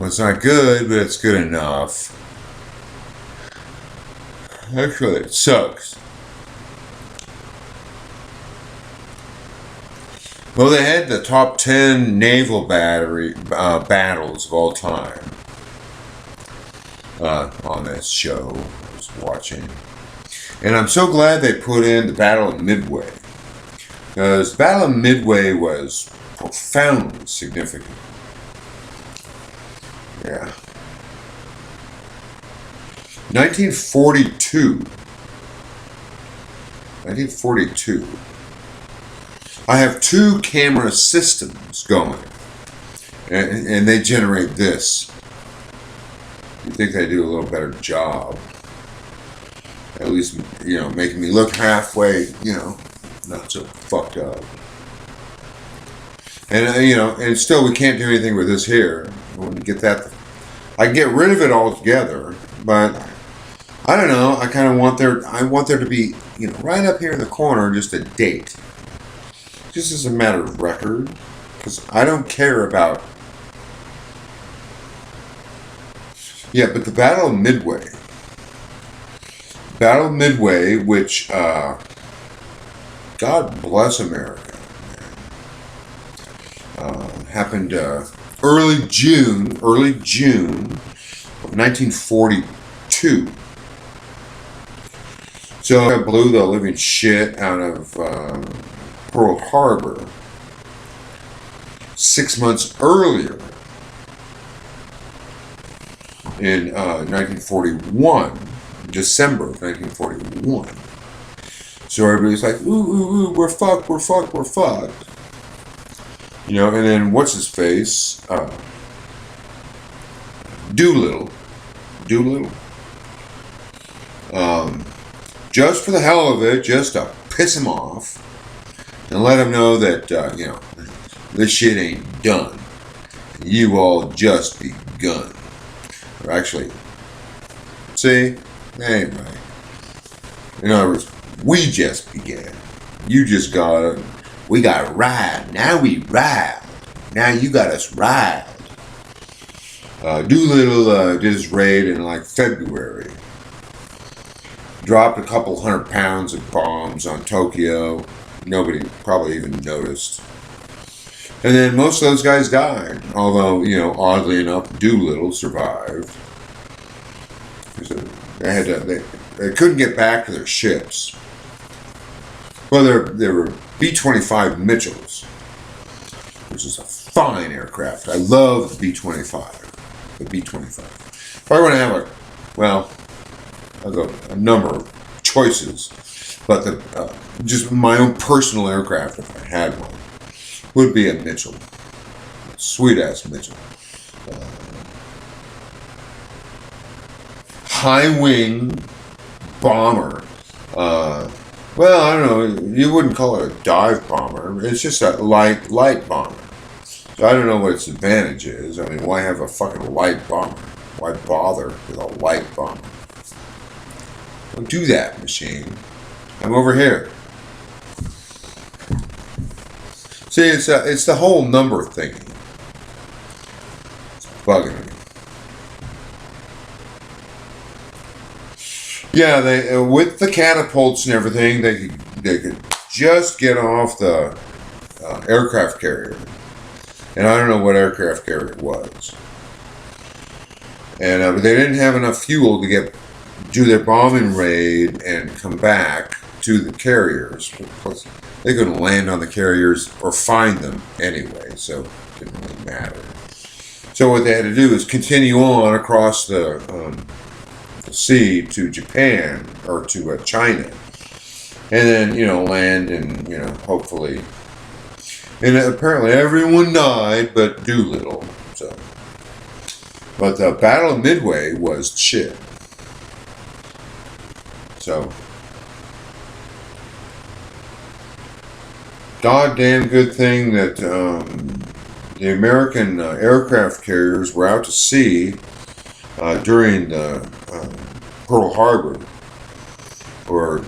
Well, it's not good, but it's good enough. Actually, it sucks. Well, they had the top 10 naval battles of all time on this show I was watching. And I'm so glad they put in the Battle of Midway. Because the Battle of Midway was profoundly significant. Yeah. 1942. 1942. I have two camera systems going, and they generate this. You think they do a little better job? At least, making me look halfway, not so fucked up. And and still we can't do anything with this here. I want to get that. I can get rid of it altogether, but I don't know. I kind of want there. I want there to be, right up here in the corner, just a date. Just as a matter of record, because I don't care about. Yeah, but the Battle of Midway. Battle of Midway, which, God bless America, happened early June of 1942. So I blew the living shit out of Pearl Harbor 6 months earlier in 1941, December of 1941. So everybody's like, ooh, we're fucked. And then what's his face? Doolittle. Just for the hell of it, just to piss him off and let him know that, this shit ain't done. You all just begun. Or actually, see? Anyway. In other words, we just began. You just got it. We got riled. Now we riled. Now you got us riled. Doolittle did his raid in February. Dropped a couple 100 pounds of bombs on Tokyo. Nobody probably even noticed. And then most of those guys died. Although, oddly enough, Doolittle survived. They couldn't get back to their ships. Well, there were B-25 Mitchells, which is a fine aircraft. I love the B-25. The B-25. If I want to have a number of choices, but just my own personal aircraft, if I had one, would be a Mitchell. Sweet ass Mitchell. High wing bomber. Well, I don't know. You wouldn't call it a dive bomber. It's just a light bomber. So I don't know what its advantage is. I mean, why have a fucking light bomber? Why bother with a light bomber? Don't do that, machine. I'm over here. See, it's the whole number thingy. It's bugging me. Yeah, they with the catapults and everything, they could just get off the aircraft carrier, and I don't know what aircraft carrier it was, and but they didn't have enough fuel to do their bombing raid and come back to the carriers. Plus, they couldn't land on the carriers or find them anyway, so it didn't really matter. So what they had to do is continue on across the sea to Japan or to China, and then land and hopefully. And apparently everyone died but Doolittle. So, but the Battle of Midway was shit. So, goddamn good thing that the American aircraft carriers were out to sea during the Pearl Harbor, or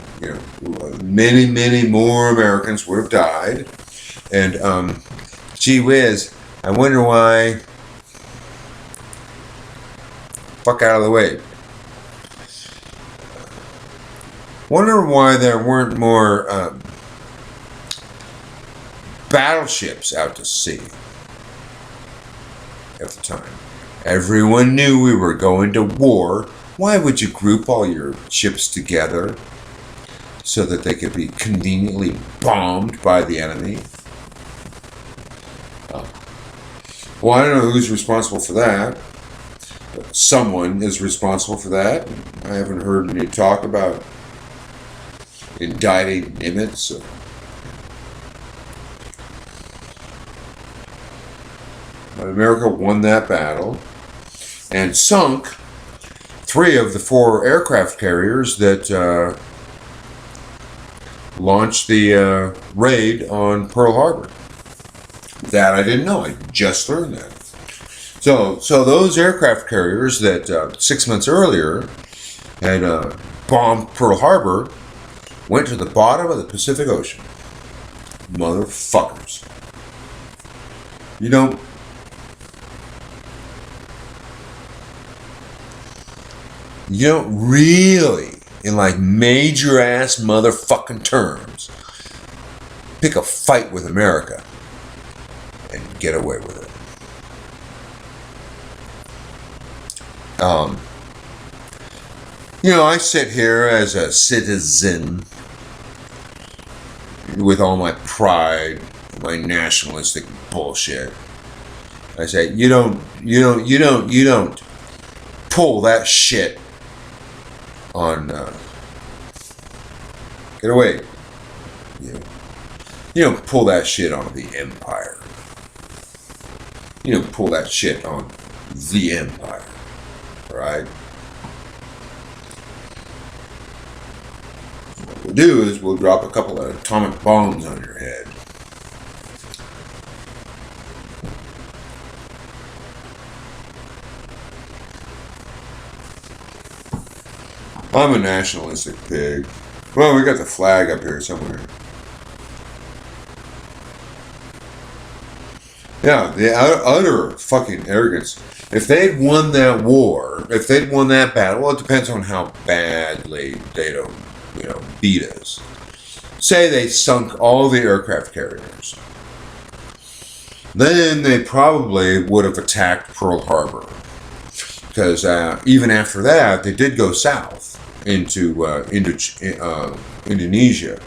many more Americans would have died. And gee whiz, I wonder why Fuck out of the way. Wonder why there weren't more battleships out to sea at the time. Everyone knew we were going to war. Why would you group all your ships together so that they could be conveniently bombed by the enemy? Well, I don't know who's responsible for that. But someone is responsible for that. I haven't heard any talk about indicting Nimitz. But America won that battle and sunk 3 of the 4 aircraft carriers that launched the raid on Pearl Harbor. That I didn't know. I just learned that. So those aircraft carriers that 6 months earlier had bombed Pearl Harbor went to the bottom of the Pacific Ocean. Motherfuckers. You don't really, in like major ass motherfucking terms, pick a fight with America and get away with it. I sit here as a citizen with all my pride, my nationalistic bullshit. I say, you don't pull that shit on, get away. You don't pull that shit on the empire. You don't pull that shit on the empire. Right? What we'll do is we'll drop a couple of atomic bombs on your head. I'm a nationalistic pig. Well, we got the flag up here somewhere. Yeah, the utter fucking arrogance. If they'd won that war, if they'd won that battle, well, it depends on how badly they don't, beat us. Say they sunk all the aircraft carriers. Then they probably would have attacked Pearl Harbor. Because even after that, they did go south into Indonesia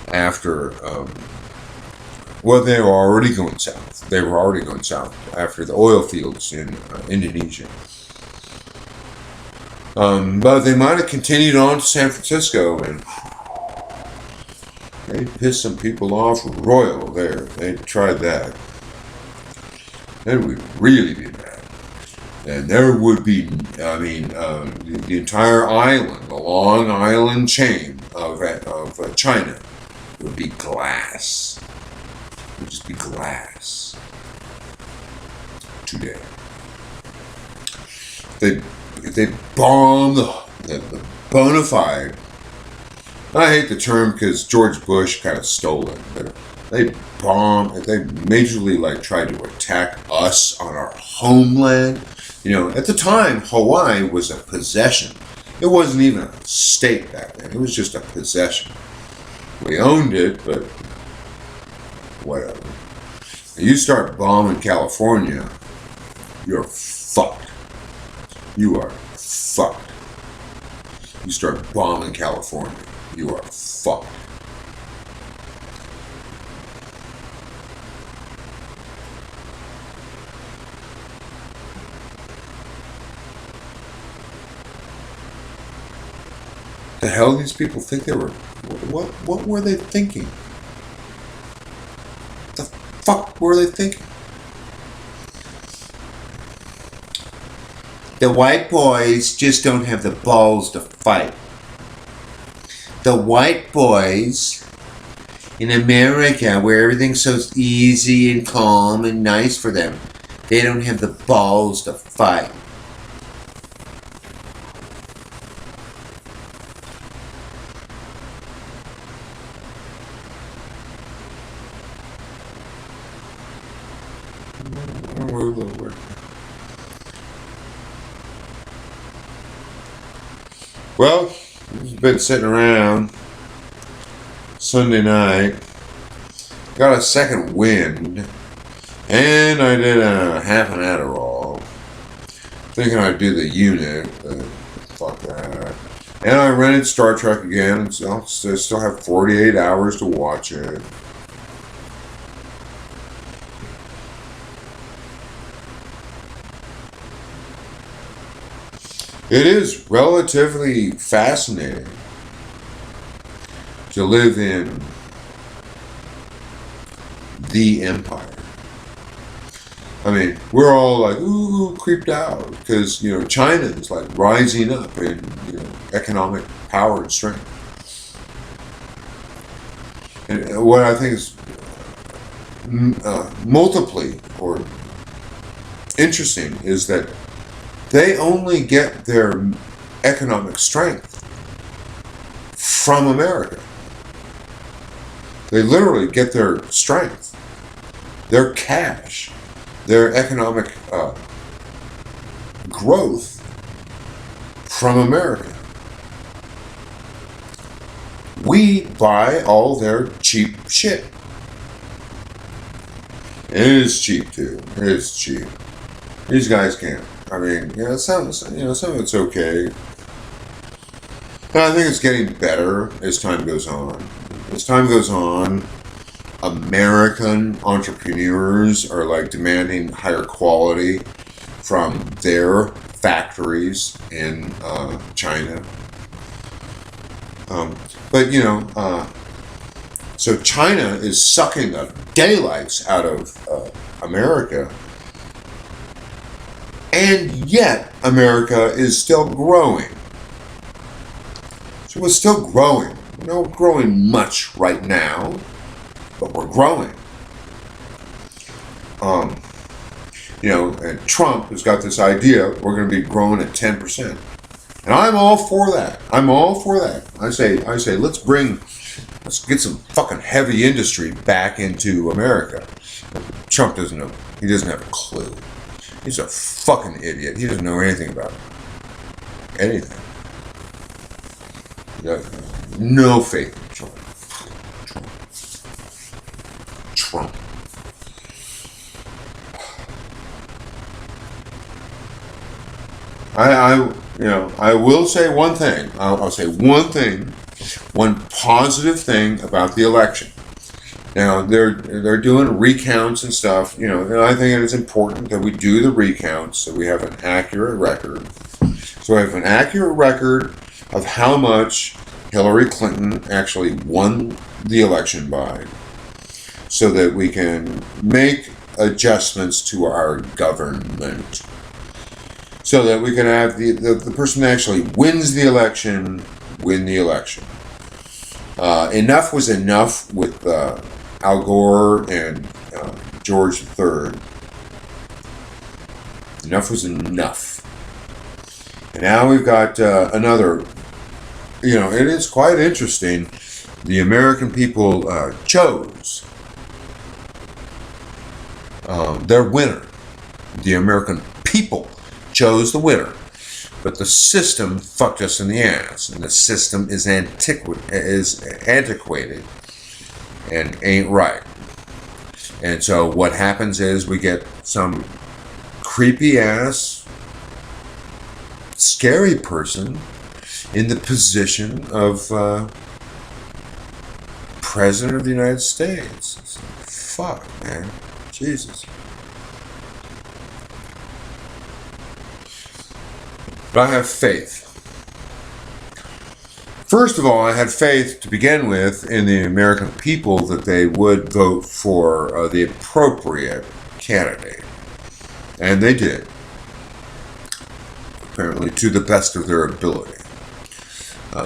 after... well, they were already going south. They were already going south after the oil fields in Indonesia. But they might have continued on to San Francisco, and they pissed some people off royal there. They tried that. Then we'd really be mad. And there would be, the entire island, the long island chain of China would be glass. It would just be glass today. If they bomb the bona fide, I hate the term because George Bush kind of stole it, but if they majorly tried to attack us on our homeland. At the time, Hawaii was a possession. It wasn't even a state back then. It was just a possession. We owned it, but whatever. You start bombing California, you're fucked. You are fucked. You start bombing California, you are fucked. The hell these people think they were? What were they thinking? The fuck were they thinking? The white boys just don't have the balls to fight. The white boys in America, where everything's so easy and calm and nice for them, they don't have the balls to fight. Well, I've been sitting around Sunday night, got a second wind, and I did a half an Adderall, thinking I'd do the unit, but fuck that. And I rented Star Trek again, and so I still have 48 hours to watch it. It is relatively fascinating to live in the empire. I mean, we're all like, ooh, creeped out because, China is like rising up in, economic power and strength. And what I think is multiply or interesting is that they only get their economic strength from America. They literally get their strength, their cash, their economic growth from America. We buy all their cheap shit. It is cheap too. It is cheap. These guys can't. I mean, some of it's okay. And I think it's getting better as time goes on. As time goes on, American entrepreneurs are like demanding higher quality from their factories in China. So China is sucking the daylights out of America. And yet, America is still growing. So we're still growing. We're not growing much right now, but we're growing. And Trump has got this idea we're going to be growing at 10%. And I'm all for that. I'm all for that. I say, let's get some fucking heavy industry back into America. Trump doesn't know. He doesn't have a clue. He's a fucking idiot. He doesn't know anything about it. Anything. He has no faith in Trump. I will say one thing. I'll say one thing, one positive thing about the election. Now they're doing recounts and stuff, and I think it is important that we do the recounts so we have an accurate record. So we have an accurate record of how much Hillary Clinton actually won the election by, so that we can make adjustments to our government, so that we can have the person that actually wins the election win the election. Enough was enough with Al Gore and George III. Enough was enough. And now we've got another, it is quite interesting. The American people chose their winner. The American people chose the winner. But the system fucked us in the ass. And the system is antiquated and ain't right. And so what happens is we get some creepy ass, scary person in the position of President of the United States. Fuck, man. Jesus. But I have faith. First of all, I had faith to begin with in the American people that they would vote for the appropriate candidate. And they did. Apparently to the best of their ability.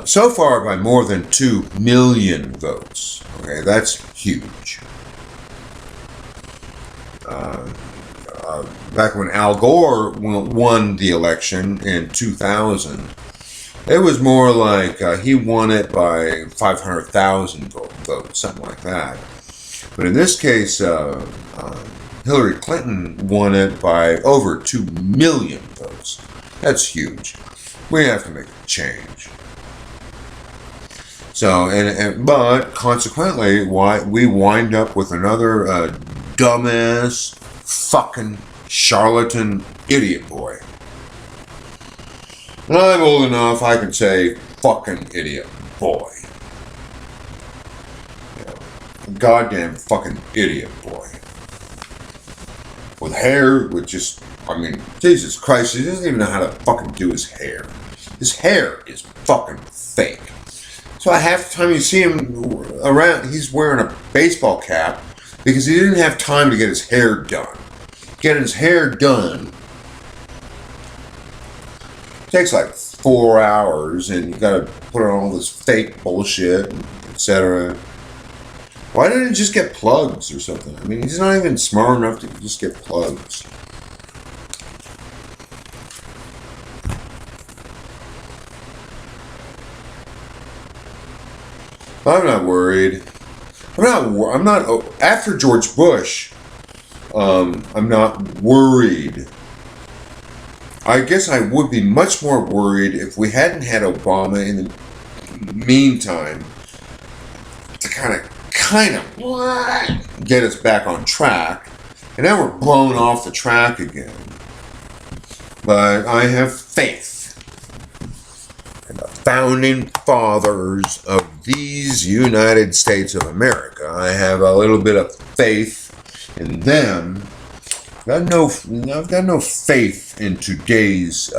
So far by more than 2 million votes. Okay, that's huge. Back when Al Gore won the election in 2000, it was more like he won it by 500,000 votes, something like that. But in this case, Hillary Clinton won it by over 2 million votes. That's huge. We have to make a change. So, but consequently, why we wind up with another dumbass, fucking charlatan idiot boy. And I'm old enough, I can say fucking idiot boy. You know, goddamn fucking idiot boy. With hair, with just, I mean, Jesus Christ, he doesn't even know how to fucking do his hair. His hair is fucking fake. So half the time you see him around, he's wearing a baseball cap because he didn't have time to get his hair done. Getting his hair done takes like 4 hours, and you gotta put on all this fake bullshit, etc. Why didn't he just get plugs or something? I mean, he's not even smart enough to just get plugs. I'm not worried. I'm not. After George Bush, I'm not worried. I guess I would be much more worried if we hadn't had Obama in the meantime to kind of get us back on track. And now we're blown off the track again. But I have faith in the founding fathers of these United States of America. I have a little bit of faith in them. I've got no faith in today's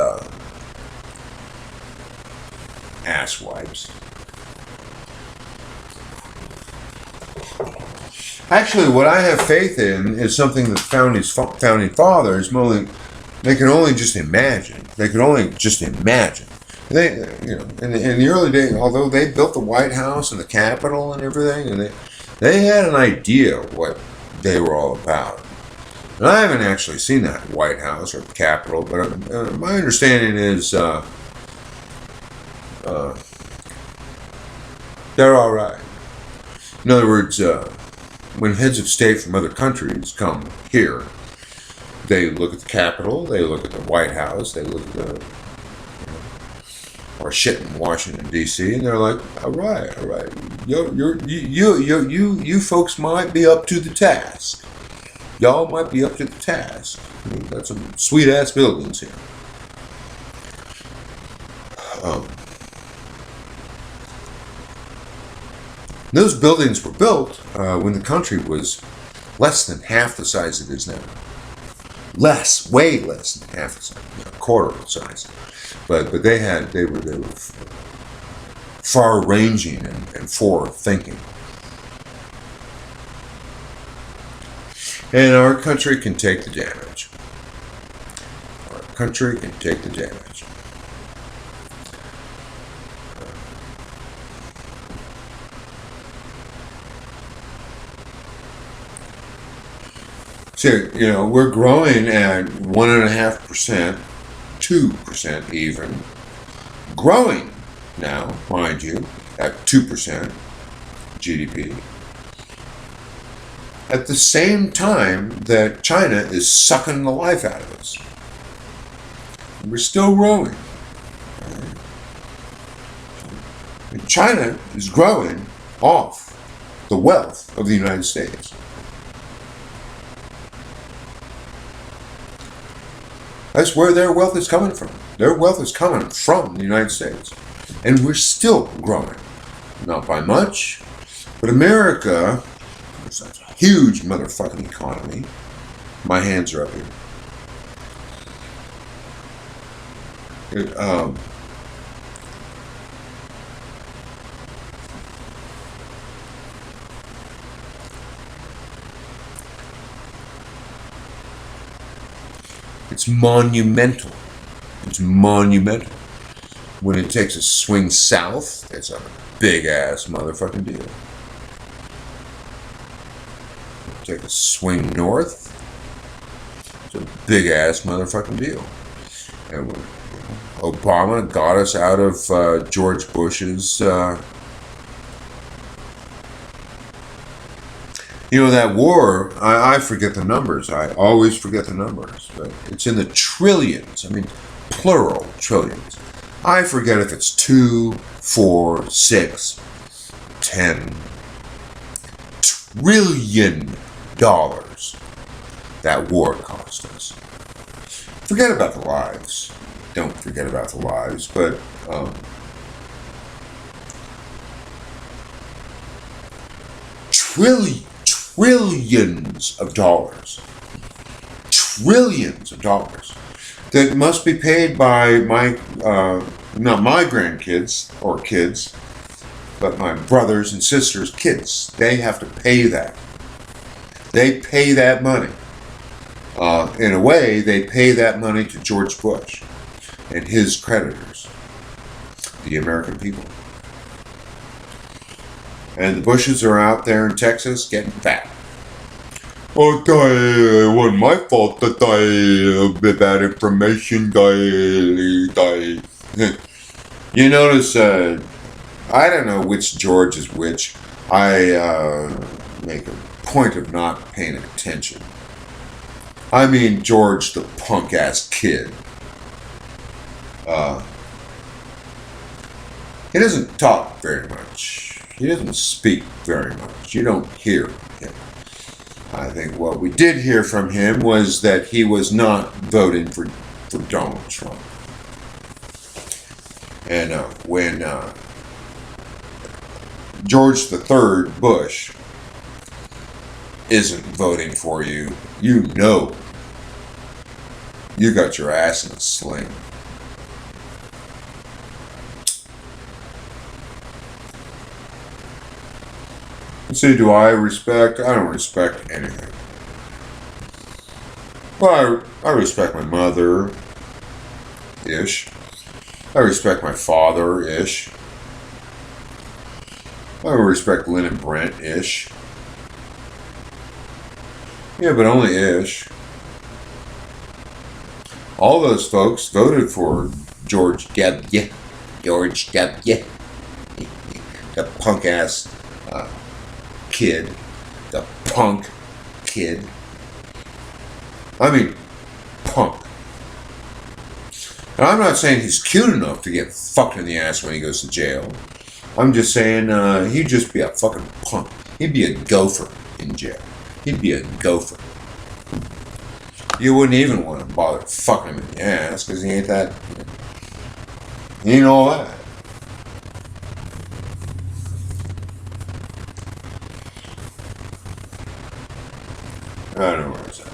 asswipes. Actually, what I have faith in is something that founding fathers they can only just imagine. They could only just imagine. They, you know, in the early days, although they built the White House and the Capitol and everything, and they had an idea of what they were all about. And I haven't actually seen that White House or Capitol, but my understanding is they're all right. In other words, when heads of state from other countries come here, they look at the Capitol, they look at the White House, they look at the or shit in Washington D.C. and they're like, all right, you folks might be up to the task. Y'all might be up to the task. We've got some sweet ass buildings here. Those buildings were built when the country was less than half the size it is now. Way less than half the size, a quarter of the size. But they were far-ranging and forward-thinking. And our country can take the damage. Our country can take the damage. So, you know, we're growing at 1.5%, 2% even. Growing now, mind you, at 2% GDP. At the same time that China is sucking the life out of us. We're still growing. And China is growing off the wealth of the United States. That's where their wealth is coming from. Their wealth is coming from the United States. And we're still growing. Not by much, but America is a huge motherfucking economy. My hands are up here. It's monumental. It's monumental. When it takes a swing south, it's a big ass motherfucking deal. Take a swing north, it's a big ass motherfucking deal. And Obama got us out of George Bush's. You know, that war, I forget the numbers. I always forget the numbers. But it's in the trillions. I mean, plural trillions. I forget if it's 2, 4, 6, 10 trillion dollars that war cost us. Forget about the lives. Don't forget about the lives, but trillions of dollars. Trillions of dollars that must be paid by my, not my grandkids or kids, but my brothers and sisters' kids. They have to pay that. They pay that money. In a way, they pay that money to George Bush and his creditors, the American people. And the Bushes are out there in Texas getting fat. Oh, it wasn't my fault that I bit that information. You notice, I don't know which George is which. I make a point of not paying attention. I mean George the punk-ass kid. He doesn't talk very much. He doesn't speak very much. You don't hear him. I think what we did hear from him was that he was not voting for Donald Trump. And when George III Bush isn't voting for you, you know you got your ass in a sling. See, do I respect? I don't respect anything. Well, I respect my mother-ish. I respect my father-ish. I respect Lynn and Brent-ish. Yeah, but only ish. All those folks voted for George W. George W. The punk-ass kid. The punk kid. I mean, punk. And I'm not saying he's cute enough to get fucked in the ass when he goes to jail. I'm just saying he'd just be a fucking punk. He'd be a gopher in jail. He'd be a gopher. You wouldn't even want to bother fucking him in the ass because he ain't that. He ain't all that. I don't know where it's at.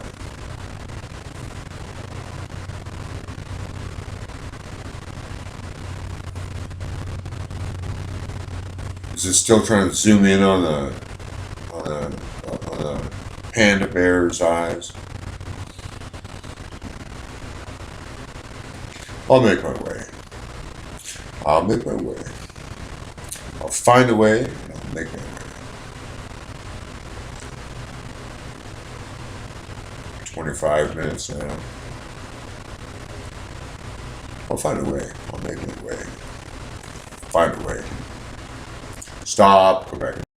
Is it still trying to zoom in on the panda bear's eyes? I'll make my way. I'll make my way. I'll find a way and I'll make my way. 25 minutes now. I'll find a way. I'll make my way. Find a way. Stop. Go back.